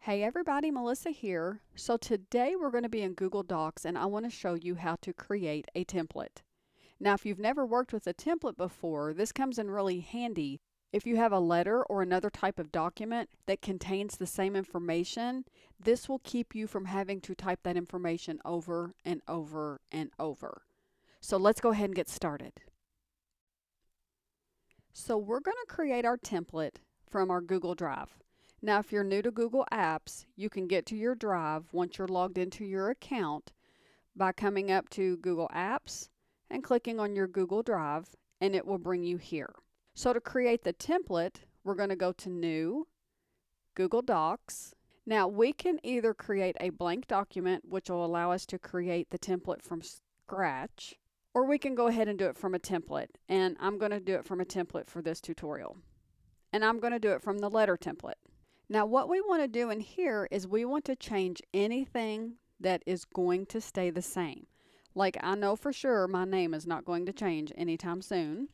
Hey everybody, Melissa here. So today we're going to be in Google Docs and I want to show you how to create a template. Now if you've never worked with a template before, this comes in really handy. If you have a letter or another type of document that contains the same information, this will keep you from having to type that information over and over and over. So let's go ahead and get started. So we're going to create our template from our Google Drive. Now, if you're new to Google Apps, you can get to your Drive once you're logged into your account by coming up to Google Apps and clicking on your Google Drive, and it will bring you here. So to create the template, we're going to go to New, Google Docs. Now, we can either create a blank document, which will allow us to create the template from scratch, or we can go ahead and do it from a template. And I'm going to do it from a template for this tutorial. And I'm going to do it from the letter template. Now what we want to do in here is we want to change anything that is going to stay the same. Like I know for sure my name is not going to change anytime soon,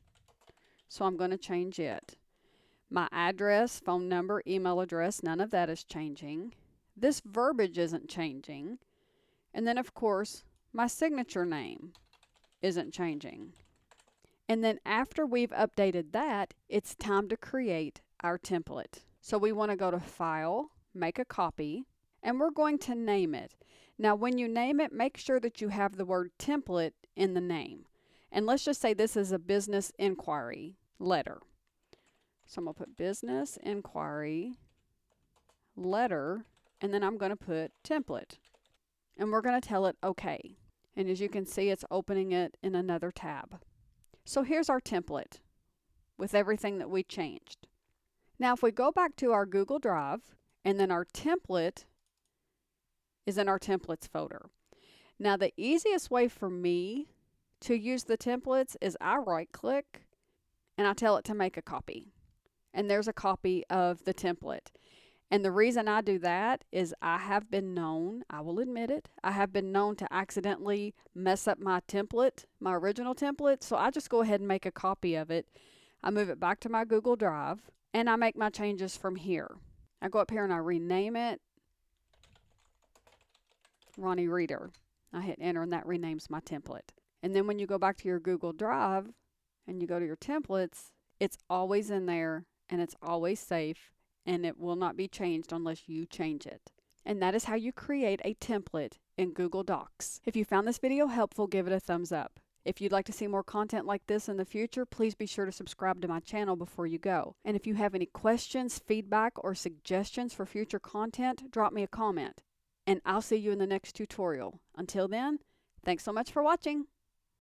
so I'm going to change it. My address, phone number, email address, none of that is changing. This verbiage isn't changing. And then of course my signature name isn't changing. And then after we've updated that, it's time to create our template. So we want to go to File, Make a Copy, and we're going to name it. Now when you name it, make sure that you have the word template in the name. And let's just say this is a business inquiry letter. So I'm going to put business inquiry letter, and then I'm going to put template. And we're going to tell it OK. And as you can see, it's opening it in another tab. So here's our template with everything that we changed. Now if we go back to our Google Drive, and then our template is in our templates folder. Now the easiest way for me to use the templates is I right click and I tell it to make a copy. And there's a copy of the template. And the reason I do that is I have been known, I will admit it, I have been known to accidentally mess up my template, my original template. So I just go ahead and make a copy of it. I move it back to my Google Drive. And I make my changes from here. I go up here and I rename it Ronnie Reader. I hit enter and that renames my template. And then when you go back to your Google Drive and you go to your templates, it's always in there and it's always safe and it will not be changed unless you change it. And that is how you create a template in Google Docs. If you found this video helpful, give it a thumbs up. If you'd like to see more content like this in the future, please be sure to subscribe to my channel before you go. And if you have any questions, feedback, or suggestions for future content, drop me a comment. And I'll see you in the next tutorial. Until then, thanks so much for watching.